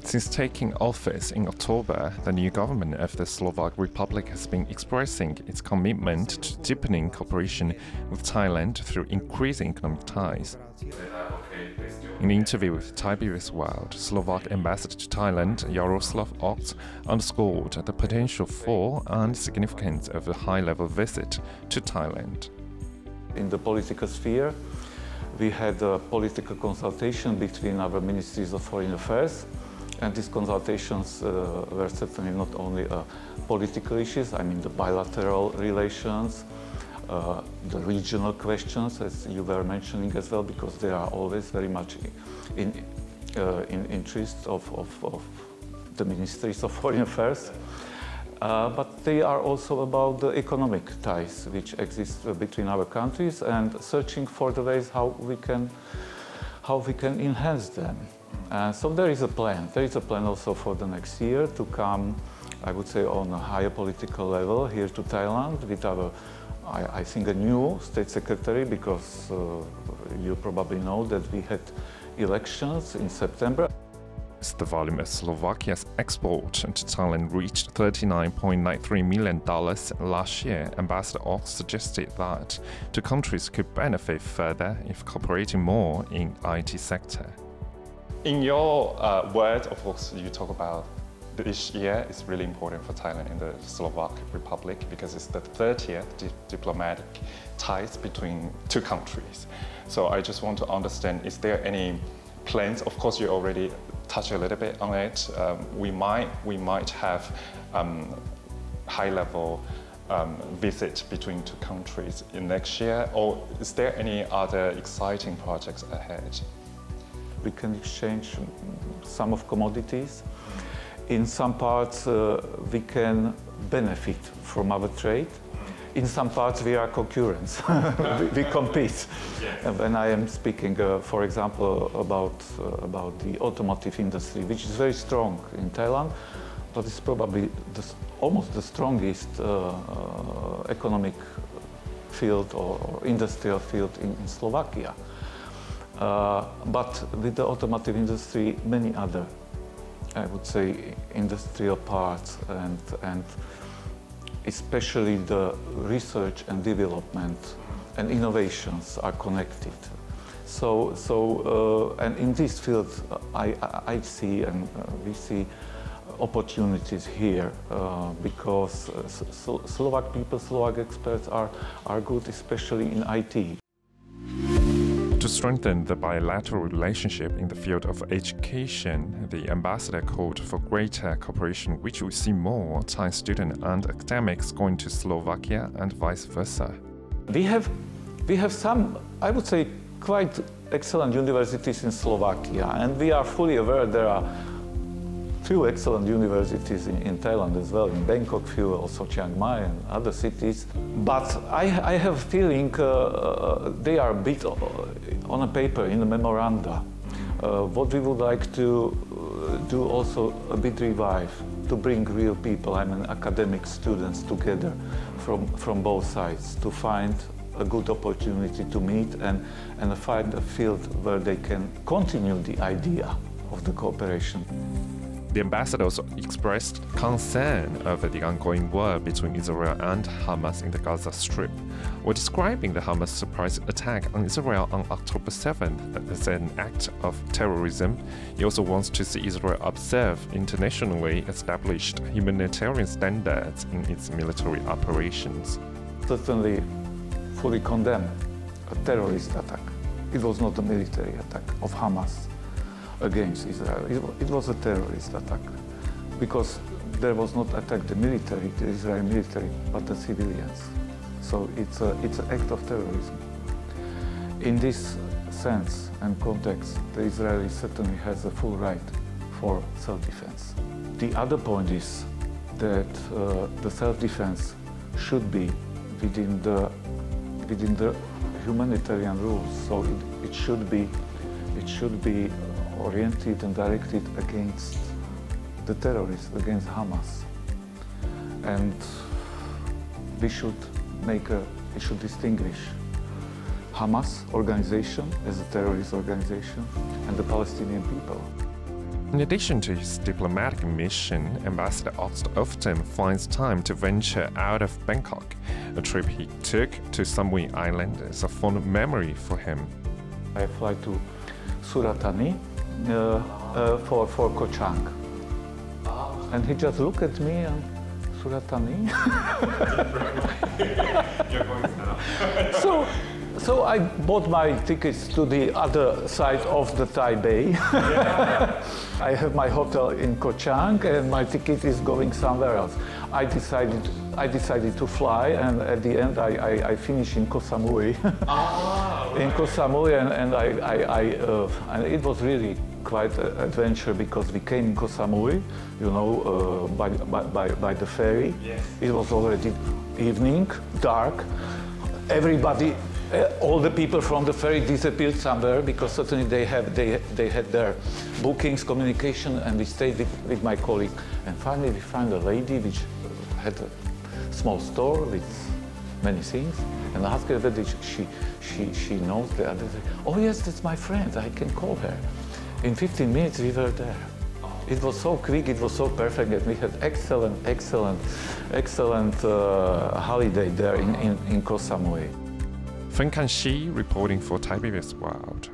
Since taking office in October, the new government of the Slovak Republic has been expressing its commitment to deepening cooperation with Thailand through increasing economic ties. In an interview with Thai Business World, Slovak ambassador to Thailand, Yaroslav Ox, underscored the potential for and significance of a high-level visit to Thailand. In the political sphere, we had a political consultation between our ministries of foreign affairs, and these consultations were certainly not only political issues, I mean the bilateral relations, the regional questions, as you were mentioning as well, because they are always very much in interest of the ministries of foreign affairs. But they are also about the economic ties which exist between our countries and searching for the ways how we can enhance them. So there is a plan. There is a plan also for the next year to come, I would say, on a higher political level here to Thailand with our, I think, a new state secretary, because you probably know that we had elections in September. The volume of Slovakia's export to Thailand reached $39.93 million last year. Ambassador Ox suggested that two countries could benefit further if cooperating more in IT sector. In your words, of course, you talk about this year is really important for Thailand and the Slovak Republic because it's the 30th diplomatic ties between two countries. So I just want to understand, is there any plans? Of course, you already touched a little bit on it. We might have high-level visit between two countries in next year, or is there any other exciting projects ahead? We can exchange some of commodities. In some parts, we can benefit from our trade. In some parts, we are concurrents. we compete. Yes. When I am speaking, for example, about the automotive industry, which is very strong in Thailand, but it's probably almost the strongest economic field or industrial field in Slovakia. But with the automotive industry, many other, I would say, industrial parts and especially the research and development and innovations are connected. And in this field, I see and we see opportunities here because Slovak people, Slovak experts are good, especially in IT. To strengthen the bilateral relationship in the field of education, the ambassador called for greater cooperation, which will see more Thai students and academics going to Slovakia and vice versa. We have some, I would say, quite excellent universities in Slovakia, and we are fully aware there are few excellent universities in Thailand as well, in Bangkok, few also Chiang Mai and other cities. But I have a feeling they are a bit on a paper, in a memoranda. What we would like to do also a bit revive, to bring real people, I mean academic students together from both sides, to find a good opportunity to meet and find a field where they can continue the idea of the cooperation. The ambassador also expressed concern over the ongoing war between Israel and Hamas in the Gaza Strip. While describing the Hamas surprise attack on Israel on October 7th as an act of terrorism, he also wants to see Israel observe internationally established humanitarian standards in its military operations. Certainly fully condemn a terrorist attack. It was not a military attack of Hamas against Israel. It was a terrorist attack because there was not attack the military, the Israeli military, but the civilians. So it's an act of terrorism. In this sense and context, the Israeli certainly has a full right for self-defense. The other point is that the self-defense should be within the humanitarian rules. So it should be oriented and directed against the terrorists, against Hamas. And we should distinguish Hamas organization as a terrorist organization and the Palestinian people. In addition to his diplomatic mission, Ambassador Oxt often finds time to venture out of Bangkok. A trip he took to Samui Island is a fond memory for him. I fly to Surat Thani for Koh Chang. And he just looked at me and, Surat Thani? So I bought my tickets to the other side of the Thai Bay. I have my hotel in Koh Chang and my ticket is going somewhere else. I decided to fly, and at the end I finished in Koh Samui. In Koh Samui, and it was really quite an adventure because we came in Koh Samui, you know, by the ferry. Yes. It was already evening, dark. Everybody, all the people from the ferry disappeared somewhere because certainly they had their bookings, communication, and we stayed with my colleague. And finally we found a lady which had a small store with many things, and I asked her whether she knows the other. Oh yes, that's my friend, I can call her. In 15 minutes we were there. It was so quick, it was so perfect, and we had excellent holiday there in Koh Samui. Feng Kan Shi reporting for Thai PBS World.